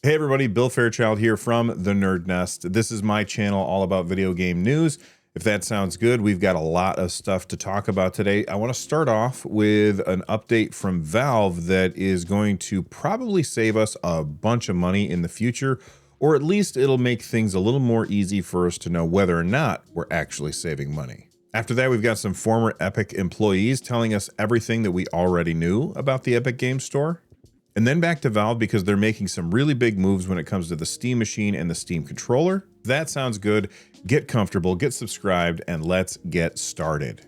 Hey everybody, Bill Fairchild here from the NerdNest. This is my channel all about video game news. If that sounds good, we've got a lot of stuff to talk about today. I want to start off with an update from Valve that is going to probably save us a bunch of money in the future, or at least it'll make things a little more easy for us to know whether or not we're actually saving money. After that, we've got some former Epic employees telling us everything that we already knew about the Epic Games Store. And then back to Valve because they're making some really big moves when it comes to the Steam Machine and the Steam Controller. That sounds good. Get comfortable, get subscribed, and let's get started.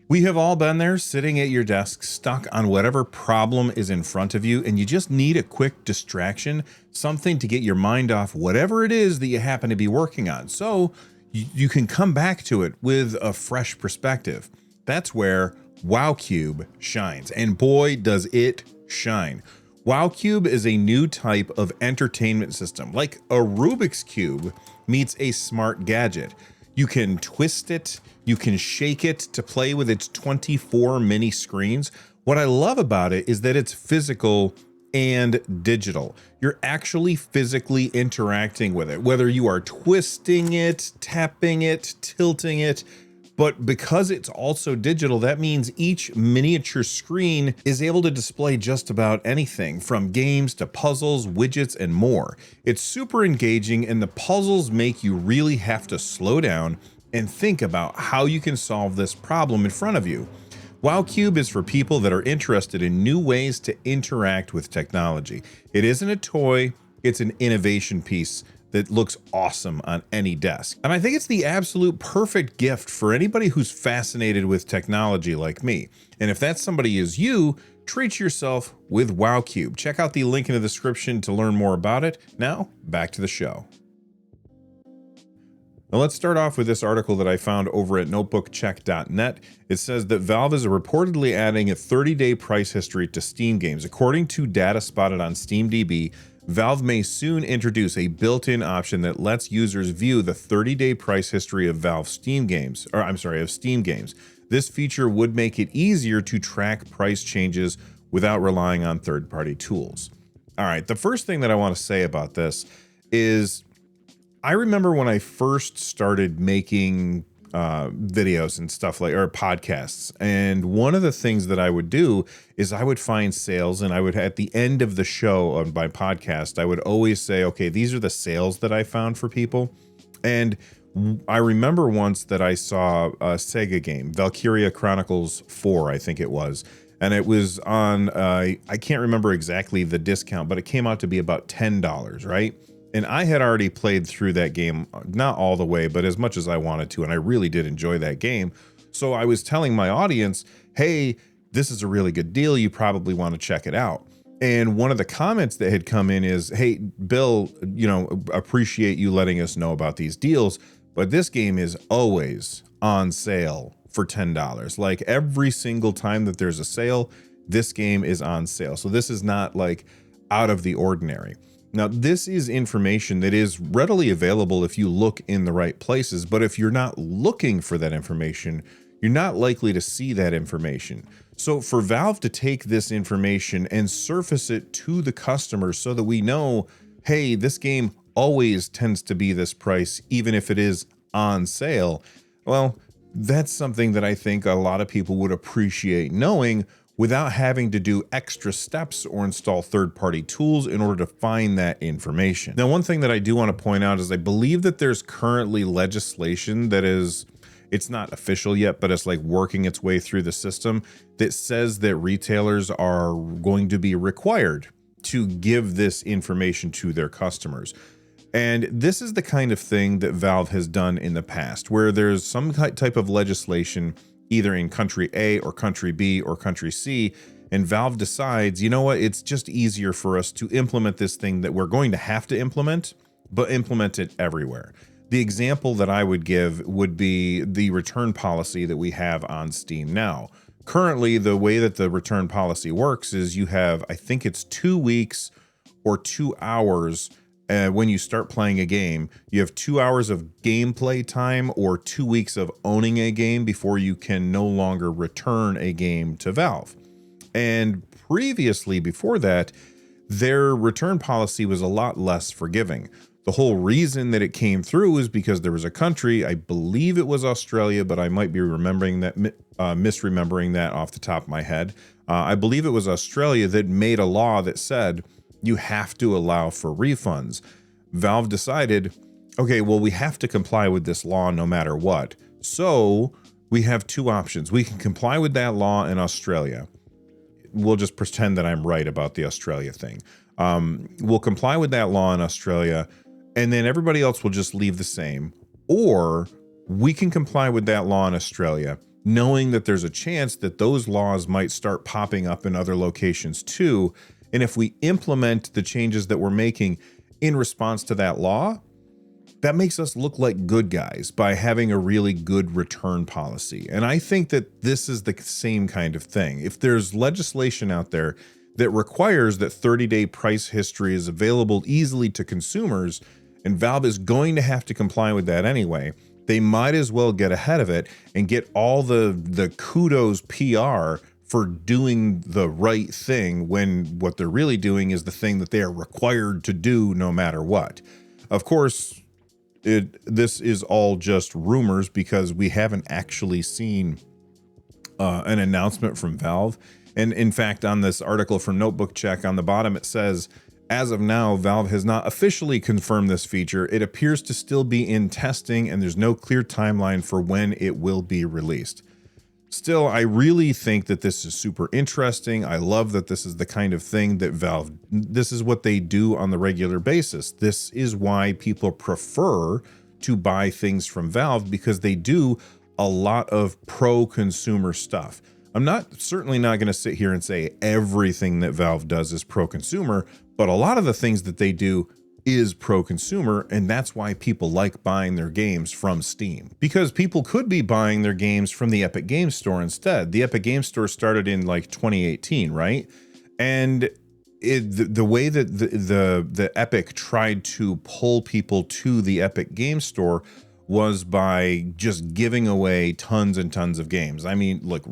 We have all been there sitting at your desk, stuck on whatever problem is in front of you, and you just need a quick distraction, something to get your mind off whatever it is that you happen to be working on. So you can come back to it with a fresh perspective. That's where WOWCUBE shines. And boy, does it shine. WOWCUBE is a new type of entertainment system, like a Rubik's Cube meets a smart gadget. You can twist it, you can shake it to play with its 24 mini screens. What I love about it is that it's physical and digital. You're actually physically interacting with it, whether you are twisting it, tapping it, tilting it. But because it's also digital, that means each miniature screen is able to display just about anything from games to puzzles, widgets, and more. It's super engaging, and the puzzles make you really have to slow down and think about how you can solve this problem in front of you. WOWCUBE is for people that are interested in new ways to interact with technology. It isn't a toy, it's an innovation piece that looks awesome on any desk. And I think it's the absolute perfect gift for anybody who's fascinated with technology like me. And if that somebody is you, treat yourself with WOWCUBE. Check out the link in the description to learn more about it. Now, back to the show. Now let's start off with this article that I found over at notebookcheck.net. It says that Valve is reportedly adding a 30-day price history to Steam games. According to data spotted on SteamDB, Valve may soon introduce a built-in option that lets users view the 30-day price history of Steam games. This feature would make it easier to track price changes without relying on third-party tools. All right, the first thing that I want to say about this is I remember when I first started making videos and stuff or podcasts. And one of the things that I would do is I would find sales, and I would, at the end of the show on my podcast, I would always say, okay, these are the sales that I found for people. And I remember once that I saw a Sega game, Valkyria Chronicles 4, I think it was. And it was on, I can't remember exactly the discount, but it came out to be about $10, right? And I had already played through that game, not all the way, but as much as I wanted to, and I really did enjoy that game. So I was telling my audience, hey, this is a really good deal. You probably want to check it out. And one of the comments that had come in is, hey, Bill, appreciate you letting us know about these deals, but this game is always on sale for $10. Like every single time that there's a sale, this game is on sale. So this is not like out of the ordinary. Now, this is information that is readily available if you look in the right places, but if you're not looking for that information, you're not likely to see that information. So for Valve to take this information and surface it to the customer so that we know, hey, this game always tends to be this price, even if it is on sale, well, that's something that I think a lot of people would appreciate knowing without having to do extra steps or install third-party tools in order to find that information. Now, one thing that I do want to point out is I believe that there's currently legislation that is, it's not official yet, but it's like working its way through the system that says that retailers are going to be required to give this information to their customers. And this is the kind of thing that Valve has done in the past, where there's some type of legislation either in country A or country B or country C, and Valve decides, you know what, it's just easier for us to implement this thing that we're going to have to implement, but implement it everywhere. The example that I would give would be the return policy that we have on Steam now. Currently, the way that the return policy works is you have, I think it's 2 weeks or 2 hours when you start playing a game. You have 2 hours of gameplay time or 2 weeks of owning a game before you can no longer return a game to Valve. And previously, before that, their return policy was a lot less forgiving. The whole reason that it came through is because there was a country, I believe it was Australia, but I might be misremembering that off the top of my head. I believe it was Australia that made a law that said you have to allow for refunds. Valve decided, okay, well, we have to comply with this law no matter what. So we have two options. We can comply with that law in Australia. We'll just pretend that I'm right about the Australia thing. We'll comply with that law in Australia, and then everybody else will just leave the same. Or we can comply with that law in Australia, knowing that there's a chance that those laws might start popping up in other locations too. And if we implement the changes that we're making in response to that law, that makes us look like good guys by having a really good return policy. And I think that this is the same kind of thing. If there's legislation out there that requires that 30-day price history is available easily to consumers, and Valve is going to have to comply with that anyway, they might as well get ahead of it and get all the kudos PR for doing the right thing, when what they're really doing is the thing that they are required to do no matter what. Of course, this is all just rumors because we haven't actually seen an announcement from Valve. And in fact, on this article from Notebook Check, on the bottom it says, as of now, Valve has not officially confirmed this feature. It appears to still be in testing, and there's no clear timeline for when it will be released. Still, I really think that this is super interesting. I love that this is the kind of thing that Valve, this is what they do on the regular basis. This is why people prefer to buy things from Valve, because they do a lot of pro-consumer stuff. I'm certainly not going to sit here and say everything that Valve does is pro-consumer, but a lot of the things that they do is pro-consumer, and that's why people like buying their games from Steam. Because people could be buying their games from the Epic Games Store instead. The Epic Games Store started in like 2018, right? And the way that the Epic tried to pull people to the Epic Games Store was by just giving away tons and tons of games. I mean, look,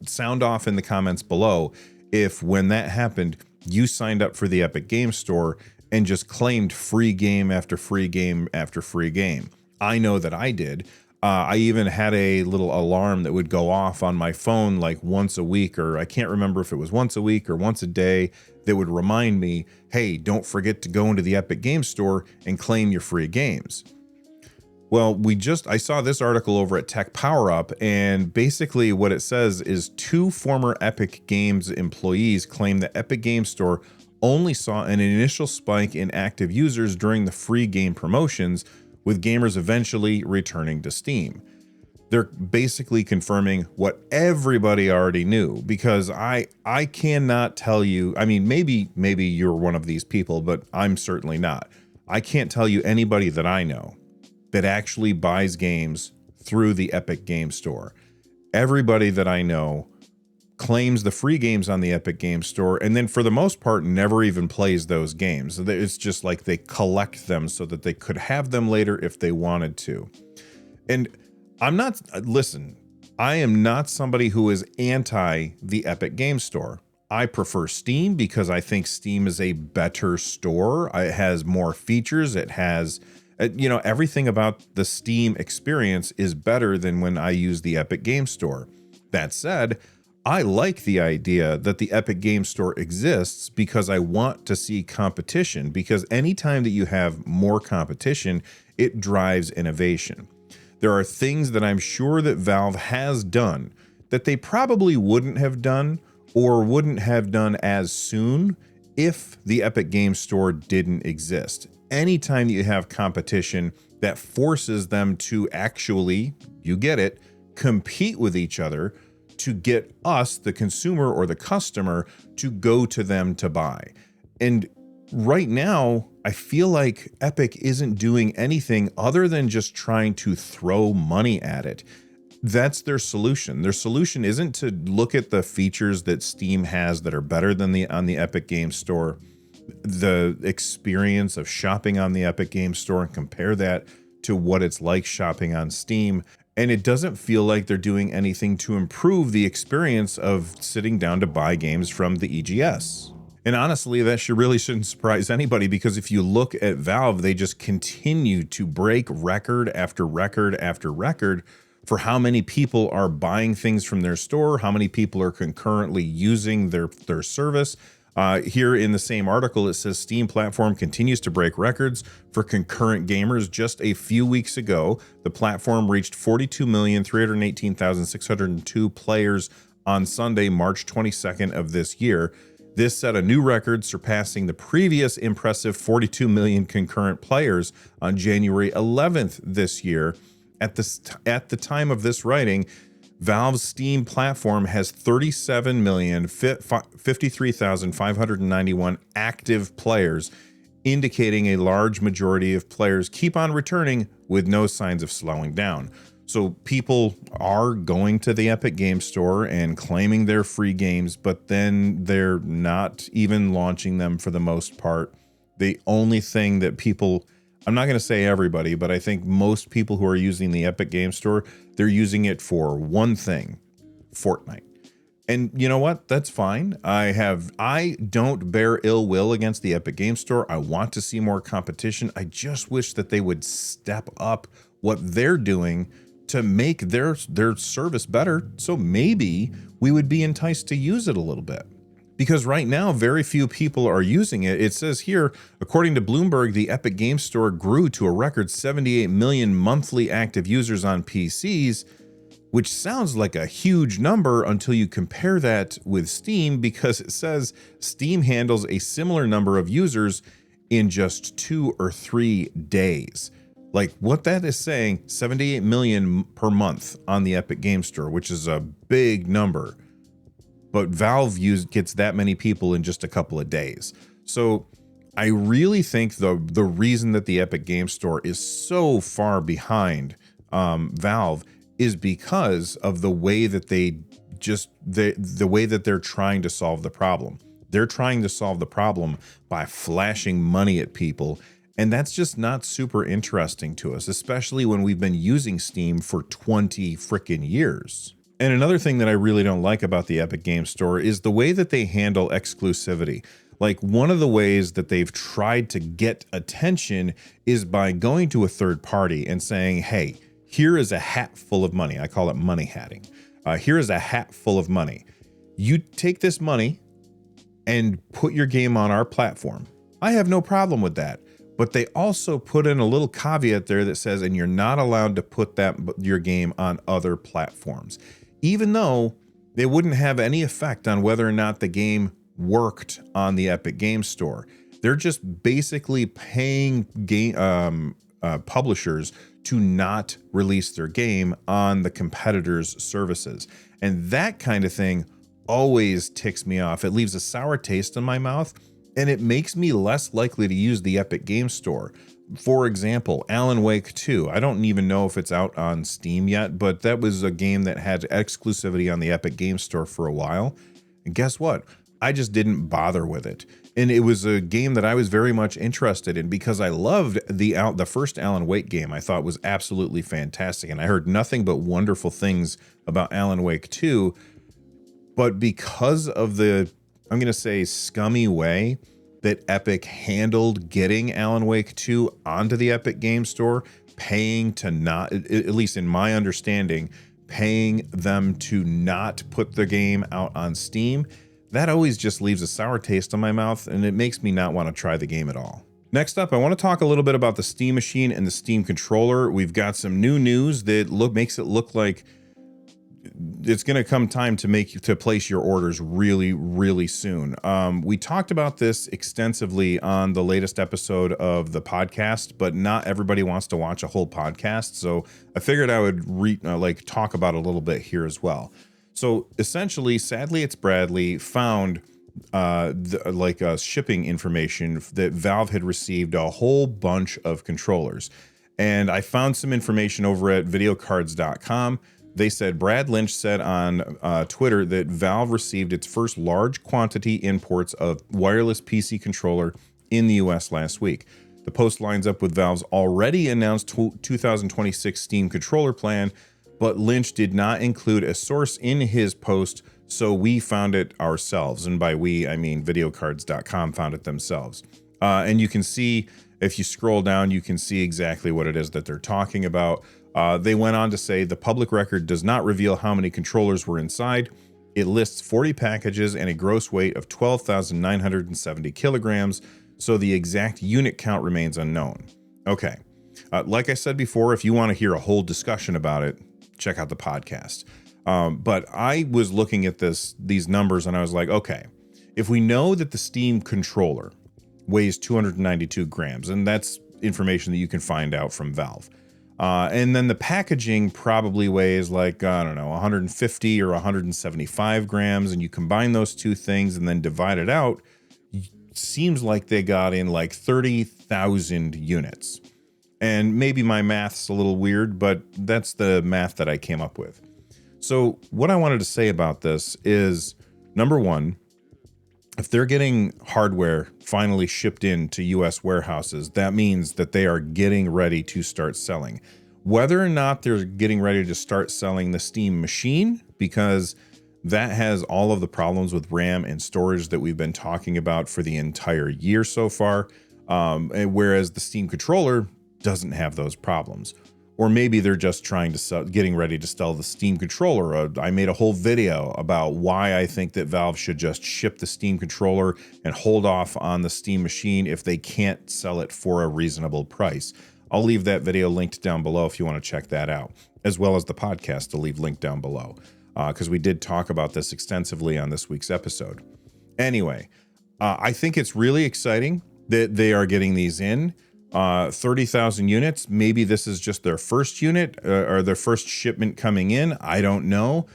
sound off in the comments below if when that happened, you signed up for the Epic Games Store and just claimed free game after free game after free game. I know that I did. I even had a little alarm that would go off on my phone like once a week, or I can't remember if it was once a week or once a day, that would remind me, hey, don't forget to go into the Epic Games Store and claim your free games. Well, I saw this article over at Tech Power Up, and basically what it says is 2 former Epic Games employees claim the Epic Games Store only saw an initial spike in active users during the free game promotions, with gamers eventually returning to Steam. They're basically confirming what everybody already knew, because I cannot tell you, I mean, maybe you're one of these people, but I'm certainly not. I can't tell you anybody that I know that actually buys games through the Epic Games Store. Everybody that I know claims the free games on the Epic Games Store, and then for the most part never even plays those games. It's just like they collect them so that they could have them later if they wanted to. And listen, I am not somebody who is anti the Epic Games Store. I prefer Steam because I think Steam is a better store. It has more features. It has, everything about the Steam experience is better than when I use the Epic Games Store. That said, I like the idea that the Epic Games Store exists because I want to see competition, because anytime that you have more competition, it drives innovation. There are things that I'm sure that Valve has done that they probably wouldn't have done or wouldn't have done as soon if the Epic Games Store didn't exist. Anytime you have competition that forces them to actually, you get it, compete with each other to get us, the consumer or the customer, to go to them to buy. And right now, I feel like Epic isn't doing anything other than just trying to throw money at it. That's their solution. Their solution isn't to look at the features that Steam has that are better than on the Epic Games Store, the experience of shopping on the Epic Games Store, and compare that to what it's like shopping on Steam. And it doesn't feel like they're doing anything to improve the experience of sitting down to buy games from the EGS. And honestly, that shouldn't surprise anybody, because if you look at Valve, they just continue to break record after record after record for how many people are buying things from their store, how many people are concurrently using their service. Here in the same article, it says Steam platform continues to break records for concurrent gamers. Just a few weeks ago, the platform reached 42,318,602 players on Sunday, March 22nd of this year. This set a new record, surpassing the previous impressive 42 million concurrent players on January 11th this year. At the time of this writing, Valve's Steam platform has 37,053,591 active players, indicating a large majority of players keep on returning with no signs of slowing down. So people are going to the Epic Games Store and claiming they're free games, but then they're not even launching them for the most part. The only thing that people, I'm not going to say everybody, but I think most people who are using the Epic Games Store, they're using it for one thing: Fortnite. And you know what? That's fine. I don't bear ill will against the Epic Games Store. I want to see more competition. I just wish that they would step up what they're doing to make their service better, so maybe we would be enticed to use it a little bit. Because right now, very few people are using it. It says here, according to Bloomberg, the Epic Games Store grew to a record 78 million monthly active users on PCs, which sounds like a huge number until you compare that with Steam, because it says Steam handles a similar number of users in just 2 or 3 days. Like, what that is saying, 78 million per month on the Epic Games Store, which is a big number. But Valve gets that many people in just a couple of days. So I really think the reason that the Epic Games Store is so far behind Valve is because of the way that the way that they're trying to solve the problem. They're trying to solve the problem by flashing money at people. And that's just not super interesting to us, especially when we've been using Steam for 20 frickin' years. And another thing that I really don't like about the Epic Games Store is the way that they handle exclusivity. Like, one of the ways that they've tried to get attention is by going to a third party and saying, hey, here is a hat full of money. I call it money hatting. Here is a hat full of money. You take this money and put your game on our platform. I have no problem with that. But they also put in a little caveat there that says, and you're not allowed to put your game on other platforms, even though they wouldn't have any effect on whether or not the game worked on the Epic Games Store. They're just basically paying publishers to not release their game on the competitors' services. And that kind of thing always ticks me off. It leaves a sour taste in my mouth, and it makes me less likely to use the Epic Games Store. For example, Alan Wake 2. I don't even know if it's out on Steam yet, but that was a game that had exclusivity on the Epic Games Store for a while. And guess what? I just didn't bother with it. And it was a game that I was very much interested in because I loved the first Alan Wake game. I thought was absolutely fantastic. And I heard nothing but wonderful things about Alan Wake 2. But because of the, I'm going to say, scummy way that Epic handled getting Alan Wake 2 onto the Epic Games Store, paying to not, at least in my understanding, paying them to not put the game out on Steam, that always just leaves a sour taste in my mouth, and it makes me not want to try the game at all. Next up, I want to talk a little bit about the Steam Machine and the Steam Controller. We've got some new news that makes it look like it's going to come time to place your orders really, really soon. We talked about this extensively on the latest episode of the podcast, but not everybody wants to watch a whole podcast, so I figured I would talk about it a little bit here as well. So essentially, Sadly It's Bradley found shipping information that Valve had received a whole bunch of controllers, and I found some information over at videocards.com. They said Brad Lynch said on Twitter that Valve received its first large quantity imports of wireless PC controller in the US last week. The post lines up with Valve's already announced 2026 Steam controller plan, but Lynch did not include a source in his post So we found it ourselves. And by we, I mean videocards.com found it themselves. And you can see, if you scroll down, you can see exactly what it is that they're talking about. They went on to say the public record does not reveal how many controllers were inside. It lists 40 packages and a gross weight of 12,970 kilograms, so the exact unit count remains unknown. Okay, like I said before, if you want to hear a whole discussion about it, check out the podcast. But I was looking at these numbers and I was like, okay, if we know that the Steam controller weighs 292 grams, and that's information that you can find out from Valve, and then the packaging probably weighs like, I don't know, 150 or 175 grams, and you combine those two things and then divide it out, seems like they got in like 30,000 units. And maybe my math's a little weird, but that's the math that I came up with. So what I wanted to say about this is, number one, if they're getting hardware finally shipped into US warehouses, that means that they are getting ready to start selling. Whether or not they're getting ready to start selling the Steam machine, because that has all of the problems with RAM and storage that we've been talking about for the entire year so far, and whereas the Steam controller doesn't have those problems. Or maybe they're just trying to getting ready to sell the Steam controller. I made a whole video about why I think that Valve should just ship the Steam controller and hold off on the Steam machine if they can't sell it for a reasonable price. I'll leave that video linked down below if you want to check that out, as well as the podcast to leave linked down below, because we did talk about this extensively on this week's episode. Anyway, I think it's really exciting that they are getting these in. 30,000 units. Maybe this is just their first unit or their first shipment coming in. I don't know.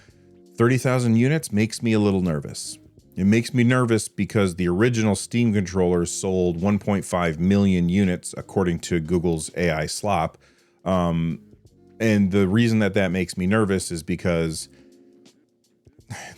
30,000 units makes me a little nervous. It makes me nervous because the original Steam controller sold 1.5 million units, according to Google's AI slop. And the reason that makes me nervous is because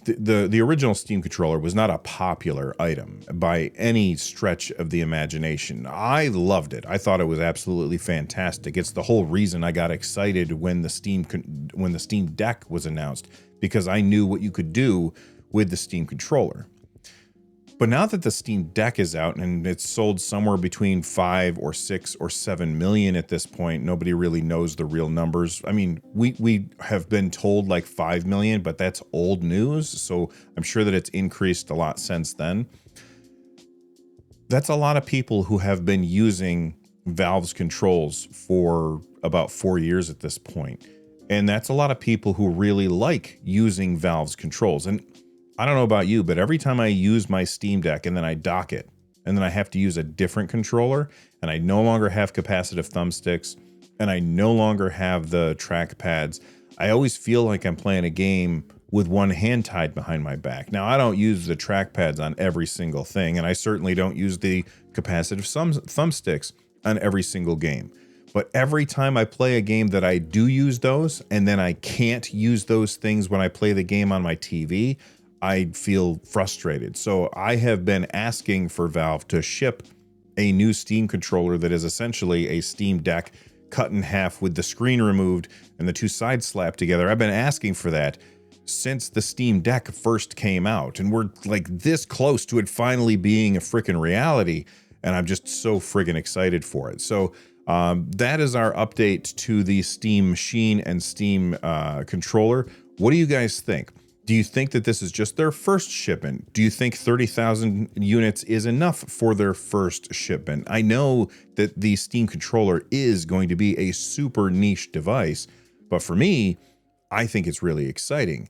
the original Steam controller was not a popular item by any stretch of the imagination. I loved it. I thought it was absolutely fantastic. It's the whole reason I got excited when the Steam Deck was announced, because I knew what you could do with the Steam controller. But now that the Steam Deck is out and it's sold somewhere between 5 or 6 or 7 million at this point, nobody really knows the real numbers. I mean, we have been told like 5 million, but that's old news. So I'm sure that it's increased a lot since then. That's a lot of people who have been using Valve's controls for about 4 years at this point. And that's a lot of people who really like using Valve's controls. And I don't know about you, but every time I use my Steam Deck and then I dock it, and then I have to use a different controller, and I no longer have capacitive thumbsticks, and I no longer have the track pads, I always feel like I'm playing a game with one hand tied behind my back. Now, I don't use the track pads on every single thing, and I certainly don't use the capacitive thumbsticks on every single game. But every time I play a game that I do use those, and then I can't use those things when I play the game on my TV, I feel frustrated. So I have been asking for Valve to ship a new Steam controller that is essentially a Steam Deck cut in half with the screen removed and the two sides slapped together. I've been asking for that since the Steam Deck first came out, and we're like this close to it finally being a freaking reality, and I'm just so friggin' excited for it. So that is our update to the Steam machine and Steam controller. What do you guys think? Do you think that this is just their first shipment? Do you think 30,000 units is enough for their first shipment? I know that the Steam controller is going to be a super niche device, but for me, I think it's really exciting.